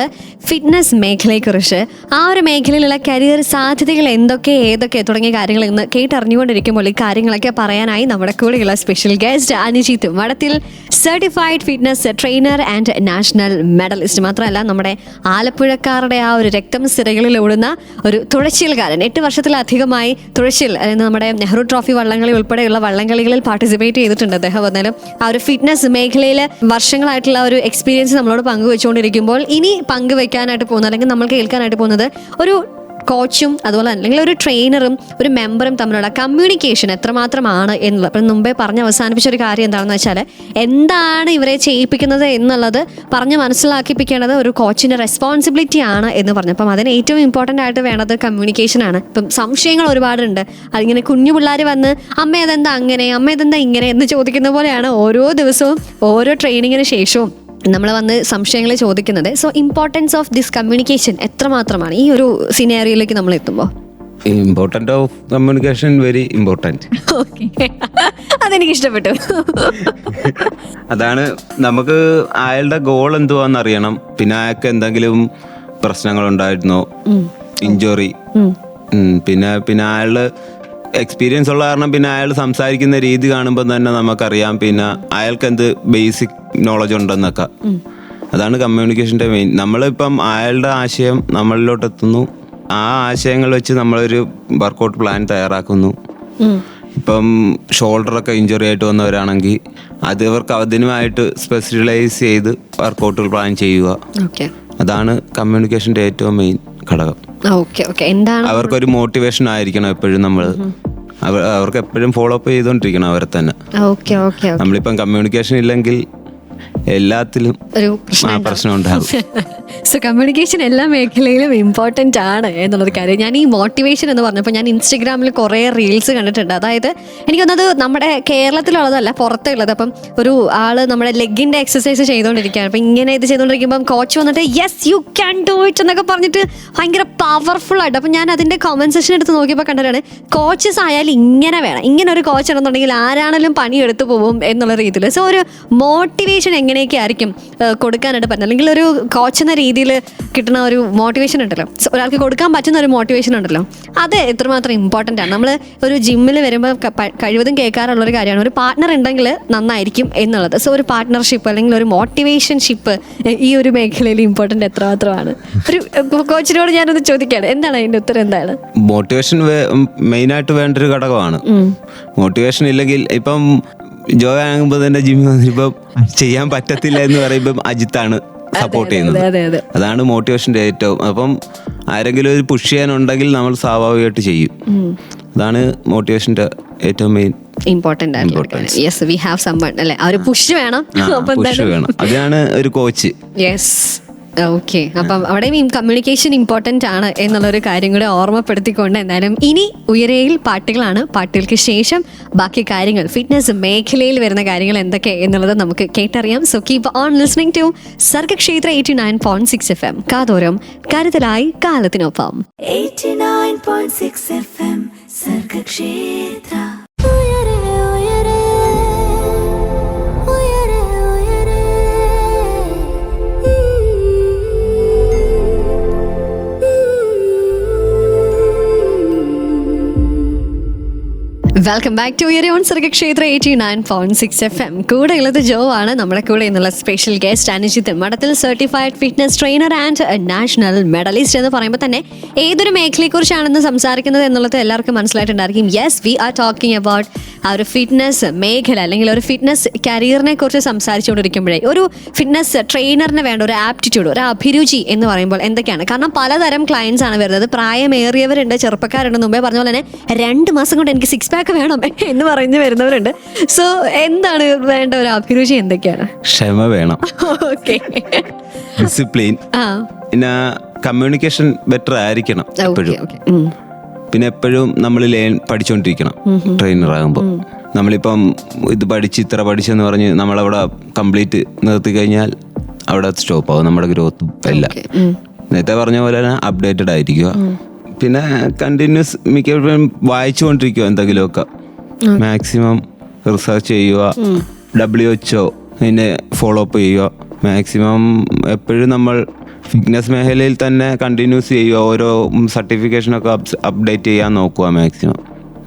ഫിറ്റ്നസ് മേഖലയെക്കുറിച്ച്, ആ ഒരു മേഖലയിലുള്ള കരിയർ സാധ്യതകൾ എന്തൊക്കെ ഏതൊക്കെ തുടങ്ങിയ കാര്യങ്ങൾ ഇന്ന് കേട്ടറിഞ്ഞുകൊണ്ടിരിക്കുമ്പോൾ ഈ കാര്യങ്ങളൊക്കെ പറയാനായി നമ്മുടെ കൂടെയുള്ള സ്പെഷ്യൽ ഗസ്റ്റ് അനിജിത്ത് മഠത്തിൽ certified fitness trainer and national medallist. മാത്രമല്ല നമ്മുടെ ആലപ്പുഴക്കാരുടെ ആ ഒരു രക്തം സിരകളിൽ ഓടുന്ന ഒരു തുഴച്ചിൽക്കാരൻ. 8 വർഷത്തിലധികമായി തുഴച്ചിൽ, നമ്മുടെ നെഹ്റു ട്രോഫി വള്ളംകളി ഉൾപ്പെടെയുള്ള വള്ളംകളികളിൽ പാർട്ടിസിപ്പേറ്റ് ചെയ്തിട്ടുണ്ട് അദ്ദേഹം. വന്നാലും ആ ഒരു ഫിറ്റ്നസ് മേഖലയിൽ വർഷങ്ങളായിട്ടുള്ള ഒരു എക്സ്പീരിയൻസ് നമ്മളോട് പങ്കുവെച്ചുകൊണ്ടിരിക്കുമ്പോൾ ഇനി പങ്കുവെക്കാനായിട്ട് പോകുന്നത്, അല്ലെങ്കിൽ നമ്മൾ കേൾക്കാനായിട്ട് പോകുന്നത്, ഒരു കോച്ചും അതുപോലെ അല്ലെങ്കിൽ ഒരു ട്രെയിനറും ഒരു മെമ്പറും തമ്മിലുള്ള കമ്മ്യൂണിക്കേഷൻ എത്രമാത്രമാണ് എന്നുള്ളത്. അപ്പം മുമ്പേ പറഞ്ഞ് അവസാനിപ്പിച്ച ഒരു കാര്യം എന്താണെന്ന് വെച്ചാൽ, എന്താണ് ഇവരെ ചെയ്യിപ്പിക്കുന്നത് എന്നുള്ളത് പറഞ്ഞ് മനസ്സിലാക്കിപ്പിക്കേണ്ടത് ഒരു കോച്ചിൻ്റെ റെസ്പോൺസിബിലിറ്റി ആണ് എന്ന് പറഞ്ഞു. അപ്പം അതിന് ഏറ്റവും ഇമ്പോർട്ടൻ്റ് ആയിട്ട് വേണ്ടത് കമ്മ്യൂണിക്കേഷനാണ്. ഇപ്പം സംശയങ്ങൾ ഒരുപാടുണ്ട്. അതിങ്ങനെ കുഞ്ഞു പിള്ളേർ വന്ന് അമ്മ അതെന്താ അങ്ങനെ, അമ്മ ഇതെന്താ ഇങ്ങനെ എന്ന് ചോദിക്കുന്ന പോലെയാണ് ഓരോ ദിവസവും ഓരോ ട്രെയിനിങ്ങിന് ശേഷവും നമ്മൾ വന്ന് സംശയങ്ങൾ ചോദിക്കുന്നത്. So importance of this communication എത്രമാത്രമാണ് ഈ ഒരു സിനാരിയോയിലേക്ക് നമ്മൾ എത്തുമ്പോൾ? Important of communication very important. Okay, അതെനിക്ക് ഇഷ്ടപ്പെട്ടു. അതാണ് നമുക്ക് അയാളുടെ ഗോൾ എന്തുവാന്ന് അറിയണം. പിന്നെ അയാൾക്ക് എന്തെങ്കിലും പ്രശ്നങ്ങൾ ഉണ്ടായിരുന്നോ, ഇഞ്ചുറി, പിന്നെ അയാള് എക്സ്പീരിയൻസ് ഉള്ള കാരണം പിന്നെ അയാൾ സംസാരിക്കുന്ന രീതി കാണുമ്പോൾ തന്നെ നമുക്കറിയാം പിന്നെ അയാൾക്ക് എന്ത് ബേസിക് നോളജ് ഉണ്ടെന്നൊക്കെ. അതാണ് കമ്മ്യൂണിക്കേഷൻ്റെ മെയിൻ. നമ്മളിപ്പം അയാളുടെ ആശയം നമ്മളിലോട്ട് എത്തുന്നു, ആ ആശയങ്ങൾ വെച്ച് നമ്മളൊരു വർക്കൗട്ട് പ്ലാൻ തയ്യാറാക്കുന്നു. ഇപ്പം ഷോൾഡറൊക്കെ ഇഞ്ചുറി ആയിട്ട് വന്നവരാണെങ്കിൽ അത് അവർക്ക് അതിനുമായിട്ട് സ്പെഷ്യലൈസ് ചെയ്ത് വർക്കൗട്ടുകൾ പ്ലാൻ ചെയ്യുക. അതാണ് കമ്മ്യൂണിക്കേഷൻ്റെ ഏറ്റവും മെയിൻ ഘടകം. അവർക്കൊരു മോട്ടിവേഷൻ ആയിരിക്കണം എപ്പോഴും. അവർക്ക് എപ്പോഴും ഫോളോ അപ്പ് ചെയ്തുകൊണ്ടിരിക്കണം അവരെ തന്നെ. നമ്മളിപ്പം കമ്മ്യൂണിക്കേഷൻ ഇല്ലെങ്കിൽ എല്ലാത്തിലും ഒരു പ്രശ്നം ഉണ്ടാകും. സോ കമ്മ്യൂണിക്കേഷൻ എല്ലാ മേഖലയിലും ഇമ്പോർട്ടൻ്റ് ആണ് എന്നുള്ളൊരു കാര്യം. ഞാൻ ഈ മോട്ടിവേഷൻ എന്ന് പറഞ്ഞപ്പോൾ ഞാൻ ഇൻസ്റ്റഗ്രാമിൽ കുറേ റീൽസ് കണ്ടിട്ടുണ്ട്. അതായത് എനിക്കൊന്നത് നമ്മുടെ കേരളത്തിലുള്ളതല്ല, പുറത്തുള്ളത്. അപ്പം ഒരു ആള് നമ്മുടെ ലെഗിൻ്റെ എക്സസൈസ് ചെയ്തുകൊണ്ടിരിക്കുകയാണ്. അപ്പം ഇങ്ങനെ ഇത് ചെയ്തുകൊണ്ടിരിക്കുമ്പം കോച്ച് വന്നിട്ട് yes you can do it എന്നൊക്കെ പറഞ്ഞിട്ട് ഭയങ്കര പവർഫുൾ ആയിട്ട്. അപ്പം ഞാൻ അതിൻ്റെ കമൻറ്റ് സെക്ഷൻ എടുത്ത് നോക്കിയപ്പോൾ കണ്ടിട്ടാണ് കോച്ചസ് ആയാലും ഇങ്ങനെ വേണം, ഇങ്ങനെ ഒരു കോച്ച് ആണെന്നുണ്ടെങ്കിൽ ആരാണെങ്കിലും പണിയെടുത്ത് പോകും എന്നുള്ള രീതിയിൽ. സോ ഒരു മോട്ടിവേഷൻ എങ്ങനെയൊക്കെ ആയിരിക്കും കൊടുക്കാനായിട്ട് പറ്റുന്നത്, അല്ലെങ്കിൽ ഒരു കോച്ച് എന്ന രീതിയിൽ കിട്ടുന്ന ഒരു മോട്ടിവേഷൻ ഉണ്ടല്ലോ, ഒരാൾക്ക് കൊടുക്കാൻ പറ്റുന്ന ഒരു മോട്ടിവേഷൻ ഉണ്ടല്ലോ, അത് എത്രമാത്രം ഇമ്പോർട്ടൻ്റ് ആണ്. നമ്മൾ ഒരു ജിമ്മിൽ വരുമ്പോൾ കഴിവതും കേൾക്കാറുള്ളൊരു കാര്യമാണ് ഒരു പാർട്ട്ണർ ഉണ്ടെങ്കിൽ നന്നായിരിക്കും എന്നുള്ളത്. സോ ഒരു പാർട്ട്ണർഷിപ്പ് അല്ലെങ്കിൽ ഒരു മോട്ടിവേഷൻഷിപ്പ് ഈ ഒരു മേഖലയിൽ ഇമ്പോർട്ടൻ്റ് എത്രമാത്രമാണ്? ഒരു കോച്ചിനോട് ഞാനൊന്ന് ചോദിക്കുകയാണ്, എന്താണ് അതിൻ്റെ ഉത്തരം? എന്താണ് മോട്ടിവേഷൻ? മെയിനായിട്ട് വേണ്ടൊരു ഘടകമാണ്. മോട്ടിവേഷൻ ഇല്ലെങ്കിൽ ഇപ്പം ജോയ് ആകുമ്പോൾ തന്നെ ജിമ്മിൽ വന്നിപ്പം ചെയ്യാൻ പറ്റത്തില്ല എന്ന് പറയുമ്പം അജിത്താണ് സപ്പോർട്ട് ചെയ്യുന്നത്. അതാണ് മോട്ടിവേഷൻ്റെ ഏറ്റവും. അപ്പം ആരെങ്കിലും ഒരു പുഷ് ചെയ്യാനുണ്ടെങ്കിൽ നമ്മൾ സ്വാഭാവികമായിട്ട് ചെയ്യും. അതാണ് മോട്ടിവേഷൻ്റെ ഏറ്റവും main important. Yes, we have someone അല്ലേ, ആ ഒരു പുഷ് വേണം. പുഷ് വേണം, അതാണ് ഒരു കോച്ച്. Yes, okay. അപ്പം അവിടെയും കമ്മ്യൂണിക്കേഷൻ ഇമ്പോർട്ടൻ്റ് ആണ് എന്നുള്ളൊരു കാര്യം കൂടെ ഓർമ്മപ്പെടുത്തിക്കൊണ്ട് എന്തായാലും ഇനി ഉയരയിൽ പാട്ടുകളാണ്. പാട്ടുകൾക്ക് ശേഷം ബാക്കി കാര്യങ്ങൾ ഫിറ്റ്നസ് മേഖലയിൽ വരുന്ന കാര്യങ്ങൾ എന്തൊക്കെ എന്നുള്ളത് നമുക്ക് കേട്ടറിയാം. So keep on listening to Sargakshetra 89.6 FM. കാതോരം കരുതലായി കാലത്തിനൊപ്പം. 89.6 FM Sargakshetra. Welcome back to Uyare on Sargakshetra 89.6 FM. കൂടെ ഉള്ളത് ജോ ആണ്. നമ്മുടെ കൂടെ എന്നുള്ള special guest Anujith Madathil certified fitness trainer and national medalist എന്ന് പറയുമ്പോൾ തന്നെ ഏതൊരു മേഖലയെക്കുറിച്ചാണെന്ന് സംസാരിക്കുന്നത് എന്നുള്ളത് എല്ലാവർക്കും മനസ്സിലായിട്ടുണ്ടായിരിക്കും. Yes, we are talking about ആ ഒരു ഫിറ്റ്നസ് മേഖല അല്ലെങ്കിൽ ഒരു ഫിറ്റ്നസ് കരിയറിനെ കുറിച്ച് സംസാരിച്ചുകൊണ്ടിരിക്കുമ്പോഴേ ഒരു ഫിറ്റ്നസ് ട്രെയിനറിന് വേണ്ട ഒരു ആപ്റ്റിറ്റ്യൂഡ്, ഒരു അഭിരുചി എന്ന് പറയുമ്പോൾ എന്തൊക്കെയാണ്? കാരണം പലതരം ക്ലയൻസ് ആണ് വരുന്നത്. പ്രായമേറിയവരുണ്ട്, ചെറുപ്പക്കാരുണ്ട്. മുമ്പേ പറഞ്ഞ പോലെ തന്നെ 2 മാസം കൊണ്ട് എനിക്ക് 6 പാക്ക് വേണം എന്ന് പറഞ്ഞു വരുന്നവരുണ്ട്. സോ എന്താണ് വേണ്ട ഒരു അഭിരുചി? എന്തൊക്കെയാണ്? ക്ഷമ വേണം, ഡിസിപ്ലിൻ, പിന്നെ കമ്മ്യൂണിക്കേഷൻ ബെറ്റർ ആയിരിക്കണം എപ്പോഴും. പിന്നെ എപ്പോഴും നമ്മൾ പഠിച്ചുകൊണ്ടിരിക്കണം ട്രെയിനർ ആകുമ്പോൾ. നമ്മളിപ്പം ഇത് പഠിച്ച് ഇത്ര പഠിച്ചെന്ന് പറഞ്ഞ് നമ്മളവിടെ കംപ്ലീറ്റ് നിർത്തി കഴിഞ്ഞാൽ അവിടെ സ്റ്റോപ്പ് ആവും നമ്മുടെ ഗ്രോത്തും എല്ലാം. നേരത്തെ പറഞ്ഞ പോലെ തന്നെ അപ്ഡേറ്റഡ് ആയിരിക്കുക. പിന്നെ കണ്ടിന്യൂസ് മിക്കപ്പോഴും വായിച്ചുകൊണ്ടിരിക്കുക എന്തെങ്കിലുമൊക്കെ. മാക്സിമം റിസർച്ച് ചെയ്യുക, WHO അതിനെ ഫോളോ അപ്പ് ചെയ്യുക. മാക്സിമം എപ്പോഴും നമ്മൾ ഫിറ്റ്നസ് മേഖലയിൽ തന്നെ കണ്ടിന്യൂസ് ചെയ്യുക. ഓരോ സർട്ടിഫിക്കേഷനൊക്കെ അപ്ഡേറ്റ് ചെയ്യാൻ നോക്കുക മാക്സിമം.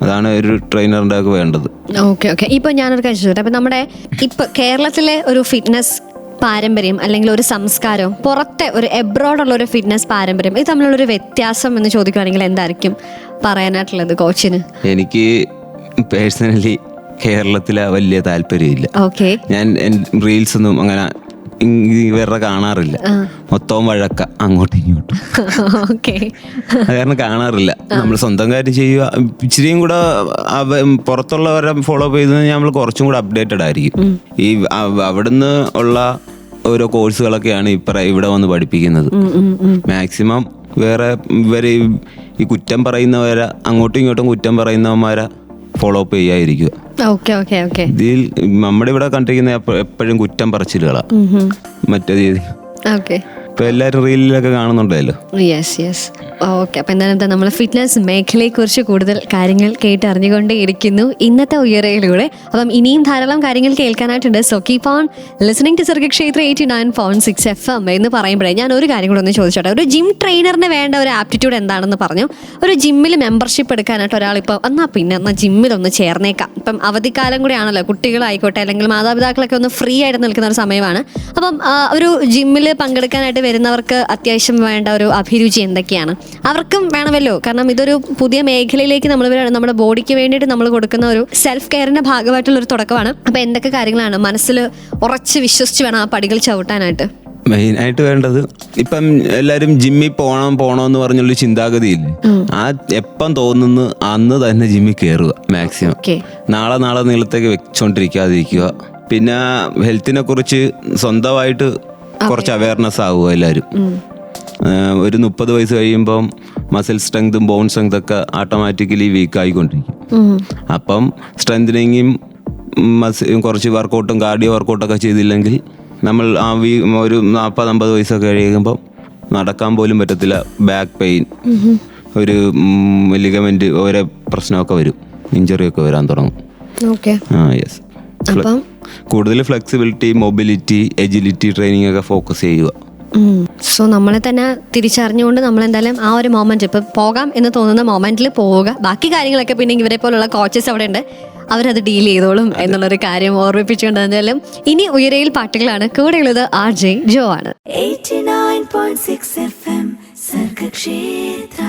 അതാണ് ഒരു ട്രെയിനറിൻ്റെ ഒക്കെ വേണ്ടത്. ഓക്കെ. ഇപ്പോൾ ഞാനൊരു കാര്യം ചോദിച്ചോട്ടെ. അപ്പം നമ്മുടെ ഇപ്പം കേരളത്തിലെ ഒരു ഫിറ്റ്നസ് പാരമ്പര്യം അല്ലെങ്കിൽ ഒരു സംസ്കാരം, പുറത്തെ ഒരു എബ്രോഡുള്ള ഒരു ഫിറ്റ്നസ് പാരമ്പര്യം, ഇത് തമ്മിലുള്ളൊരു വ്യത്യാസം എന്ന് ചോദിക്കുകയാണെങ്കിൽ എന്തായിരിക്കും പറയാനായിട്ടുള്ളത് കോച്ചിന്? എനിക്ക് പേഴ്സണലി കേരളത്തിലെ വലിയ താല്പര്യമില്ല. ഞാൻ റീൽസ് ഒന്നും അങ്ങനെ ഇവരുടെ കാണാറില്ല. മൊത്തവും വഴക്ക അങ്ങോട്ടും ഇങ്ങോട്ടും. കാരണം കാണാറില്ല. നമ്മൾ സ്വന്തം കാര്യം ചെയ്യുക. ഇച്ചിരിയും കൂടെ പുറത്തുള്ളവരെ ഫോളോ അപ്പ് ചെയ്ത് നമ്മൾ കുറച്ചും കൂടെ അപ്ഡേറ്റഡ് ആയിരിക്കും. ഈ അവിടുന്ന് ഉള്ള ഓരോ കോഴ്സുകളൊക്കെയാണ് ഇവിടെ വന്ന് പഠിപ്പിക്കുന്നത്. മാക്സിമം വേറെ ഇവര് ഈ കുറ്റം പറയുന്നവരെ, അങ്ങോട്ടും ഇങ്ങോട്ടും കുറ്റം പറയുന്നവന്മാരെ ഫോളോ അപ്പ് ചെയ്യാതിരിക്കുക. ഇതിൽ നമ്മുടെ ഇവിടെ കണ്ടിരിക്കുന്ന എപ്പോഴും കുറ്റം പറച്ചിലുകളാണ്. മറ്റേ ഇപ്പൊ എല്ലാവരും റീലിലൊക്കെ കാണുന്നുണ്ടല്ലോ. Yes okay. അപ്പം എന്തായാലും നമ്മൾ ഫിറ്റ്നസ് മേഖലയെക്കുറിച്ച് കൂടുതൽ കാര്യങ്ങൾ കേട്ടറിഞ്ഞുകൊണ്ടേയിരിക്കുന്നു ഇന്നത്തെ ഉയരയിലൂടെ. അപ്പം ഇനിയും ധാരാളം കാര്യങ്ങൾ കേൾക്കാനായിട്ടുണ്ട്. So keep on listening to Sargakshetra 89.6 FM എന്ന് പറയുമ്പോഴേ ഞാൻ ഒരു കാര്യം കൂടെ ഒന്ന് ചോദിച്ചോട്ടെ. ഒരു ജിം ട്രെയിനറിന് വേണ്ട ഒരു ആപ്റ്റിറ്റ്യൂഡ് എന്താണെന്ന് പറഞ്ഞു. ഒരു ജിമ്മിൽ മെമ്പർഷിപ്പ് എടുക്കാനായിട്ട് ഒരാളിപ്പോൾ എന്നാൽ ജിമ്മിലൊന്ന് ചേർന്നേക്കാം. ഇപ്പം അവധിക്കാലം കൂടെ ആണല്ലോ, കുട്ടികളായിക്കോട്ടെ അല്ലെങ്കിൽ മാതാപിതാക്കളൊക്കെ ഒന്ന് ഫ്രീ ആയിട്ട് നിൽക്കുന്ന ഒരു സമയമാണ്. അപ്പം ഒരു ജിമ്മിൽ പങ്കെടുക്കാനായിട്ട് വരുന്നവർക്ക് അത്യാവശ്യം വേണ്ട ഒരു അഭിരുചി എന്തൊക്കെയാണ്? അവർക്കും വേണമല്ലോ, കാരണം ഇതൊരു പുതിയ മേഖലയിലേക്ക് നമ്മൾ നമ്മുടെ ബോഡിക്ക് വേണ്ടിയിട്ട് നമ്മൾ കൊടുക്കുന്ന ഒരു സെൽഫ് കെയറിന്റെ ഭാഗമായിട്ടുള്ള ഒരു തുടക്കമാണ്. അപ്പം എന്തൊക്കെ കാര്യങ്ങളാണ് മനസ്സിൽ ഉറച്ച് വിശ്വസിച്ച് വേണം ആ പടികൾ ചവിട്ടാനായിട്ട്? മെയിനായിട്ട് വേണ്ടത് ഇപ്പം എല്ലാവരും ജിമ്മിൽ പോണോ എന്ന് പറഞ്ഞുള്ള ചിന്താഗതിയില്ലേ, ആ എപ്പം തോന്നുന്നു അന്ന് തന്നെ ജിമ്മിൽ കയറുക മാക്സിമം. നാളെ നീളത്തേക്ക് വെച്ചോണ്ടിരിക്കാതിരിക്കുക. പിന്നെ ഹെൽത്തിനെ കുറിച്ച് സ്വന്തമായിട്ട് കുറച്ച് അവയർനെസ് ആവുക എല്ലാവരും. ഒരു 30 വയസ്സ് കഴിയുമ്പം മസിൽ സ്ട്രെങ്തും ബോൺ സ്ട്രെങ്ത് ഒക്കെ ഓട്ടോമാറ്റിക്കലി വീക്കായിക്കൊണ്ടിരിക്കും. അപ്പം സ്ട്രെങ്തനിങ്ങും കുറച്ച് വർക്കൗട്ടും കാർഡിയോ വർക്കൗട്ടൊക്കെ ചെയ്തില്ലെങ്കിൽ നമ്മൾ ഒരു 40-50 വയസ്സൊക്കെ കഴിയുമ്പം നടക്കാൻ പോലും പറ്റത്തില്ല. ബാക്ക് പെയിൻ, ഒരു ലിഗമെന്റ് ഓരോ പ്രശ്നമൊക്കെ വരും, ഇഞ്ചറി ഒക്കെ വരാൻ തുടങ്ങും. യെസ്. കൂടുതൽ ഫ്ലെക്സിബിലിറ്റി, മൊബിലിറ്റി, എജിലിറ്റി ട്രെയിനിങ് ഒക്കെ ഫോക്കസ് ചെയ്യുക. സോ നമ്മളെ തന്നെ തിരിച്ചറിഞ്ഞുകൊണ്ട് നമ്മൾ എന്തായാലും ആ ഒരു മൊമെന്റ് ഇപ്പം പോകാം എന്ന് തോന്നുന്ന മൊമെന്റിൽ പോവുക. ബാക്കി കാര്യങ്ങളൊക്കെ പിന്നെ ഇവരെ പോലുള്ള കോച്ചസ് അവിടെ ഉണ്ട്, അവരത് ഡീൽ ചെയ്തോളും എന്നുള്ളൊരു കാര്യം ഓർമ്മിപ്പിച്ചുകൊണ്ട് എന്തായാലും ഇനി ഉയരയിൽ പാട്ടുകളാണ്. കൂടെയുള്ളത് RJ ജോ ആണ്. 89.6 FM Sargakshetra.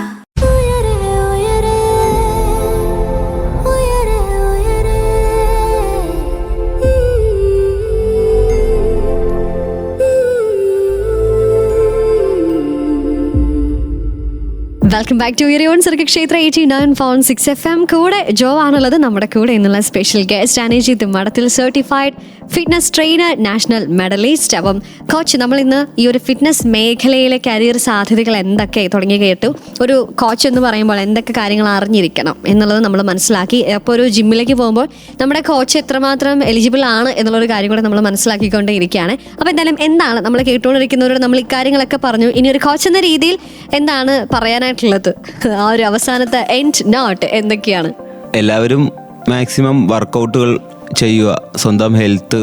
Welcome back to your own Sargakshetra 89.6 FM. കൂടെ ജോ ആണുള്ളത്. നമ്മുടെ കൂടെ എന്നുള്ള സ്പെഷ്യൽ ഗസ്റ്റ് അനീജിത്ത് മഠത്തിൽ, certified fitness trainer, national medallist. അപ്പം കോച്ച്, നമ്മൾ ഇന്ന് ഈ ഒരു ഫിറ്റ്നസ് മേഖലയിലെ കരിയർ സാധ്യതകൾ എന്തൊക്കെ തുടങ്ങി കേട്ടു. ഒരു കോച്ച് എന്ന് പറയുമ്പോൾ എന്തൊക്കെ കാര്യങ്ങൾ അറിഞ്ഞിരിക്കണം എന്നുള്ളത് നമ്മൾ മനസ്സിലാക്കി. അപ്പോൾ ഒരു ജിമ്മിലേക്ക് പോകുമ്പോൾ നമ്മുടെ കോച്ച് എത്രമാത്രം എലിജിബിൾ ആണ് എന്നുള്ളൊരു കാര്യം കൂടെ നമ്മൾ മനസ്സിലാക്കിക്കൊണ്ടേ ഇരിക്കുകയാണ്. അപ്പോൾ എന്തായാലും എന്താണ് നമ്മൾ കേട്ടുകൊണ്ടിരിക്കുന്നവരോട് നമ്മൾ ഇക്കാര്യങ്ങളൊക്കെ പറഞ്ഞു. ഇനി ഒരു കോച്ച് എന്ന രീതിയിൽ എന്താണ് പറയാനായിട്ടുള്ളത്? ആ ഒരു അവസാനത്തെ എൻഡ് നോട്ട് എന്തൊക്കെയാണ്? എല്ലാവരും മാക്സിമം വർക്കൗട്ടുകൾ ചെയ്യുക, സ്വന്തം ഹെൽത്ത്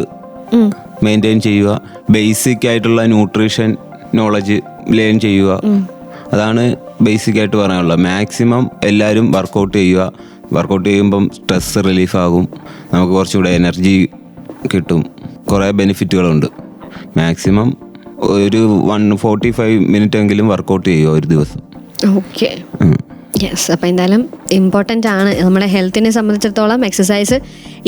മെയിൻറ്റെയിൻ ചെയ്യുക, ബേസിക് ആയിട്ടുള്ള ന്യൂട്രീഷൻ നോളജ് ലേൺ ചെയ്യുക. അതാണ് ബേസിക് ആയിട്ട് പറയാനുള്ളത്. മാക്സിമം എല്ലാവരും വർക്കൗട്ട് ചെയ്യുക. വർക്കൗട്ട് ചെയ്യുമ്പം സ്ട്രെസ് റിലീഫ് ആകും, നമുക്ക് കുറച്ചുകൂടെ എനർജി കിട്ടും, കുറേ ബെനിഫിറ്റുകളുണ്ട്. മാക്സിമം ഒരു 145 മിനിറ്റ് എങ്കിലും വർക്കൗട്ട് ചെയ്യുക ഒരു ദിവസം. Okay, yes. അപ്പോൾ എന്തായാലും ഇമ്പോർട്ടൻ്റ് ആണ്, നമ്മുടെ ഹെൽത്തിനെ സംബന്ധിച്ചിടത്തോളം എക്സസൈസ്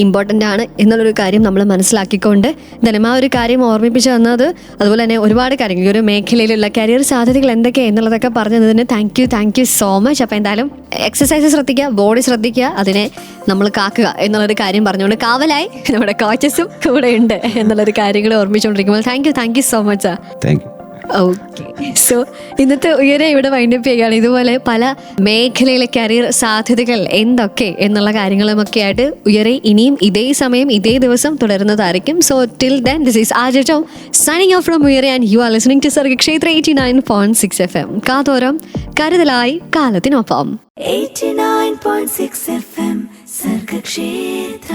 ഇമ്പോർട്ടൻ്റ് ആണ് എന്നുള്ളൊരു കാര്യം നമ്മൾ മനസ്സിലാക്കിക്കൊണ്ട് എന്തായാലും ആ ഒരു കാര്യം ഓർമ്മിപ്പിച്ച് തന്നത്. അതുപോലെ തന്നെ ഒരുപാട് കാര്യങ്ങൾ ഈ ഒരു മേഖലയിലുള്ള കരിയർ സാധ്യതകൾ എന്തൊക്കെയാണ് എന്നുള്ളതൊക്കെ പറഞ്ഞു തന്നതിന് താങ്ക് യു സോ മച്ച്. അപ്പോൾ എന്തായാലും എക്സസൈസ് ശ്രദ്ധിക്കുക, ബോഡി ശ്രദ്ധിക്കുക, അതിനെ നമ്മൾ കാക്കുക എന്നുള്ളൊരു കാര്യം പറഞ്ഞുകൊണ്ട് കാവലായി നമ്മുടെ കോച്ചസും കൂടെ ഉണ്ട് എന്നുള്ളൊരു കാര്യങ്ങൾ ഓർമ്മിച്ചുകൊണ്ടിരിക്കുമ്പോൾ thank you so much. Thank you. Okay, so ഇന്നത്തെ ഉയരെ ഇവിടെ വൈൻഡപ്പ് ചെയ്യുകയാണ്. ഇതുപോലെ പല മേഖലയിലെ കരിയർ സാധ്യതകൾ എന്തൊക്കെ എന്നുള്ള കാര്യങ്ങളുമൊക്കെ ആയിട്ട് ഉയരെ ഇനിയും ഇതേ സമയം ഇതേ ദിവസം തുടരുന്നതായിരിക്കും. So till then, this is RJ Joe signing off from Uyare and you are listening to Sargakshetra 89.6 FM. കാതോരം കരുതലായി കാലത്തിനൊപ്പം. 89.6 FM സർഗക്ഷേത്ര.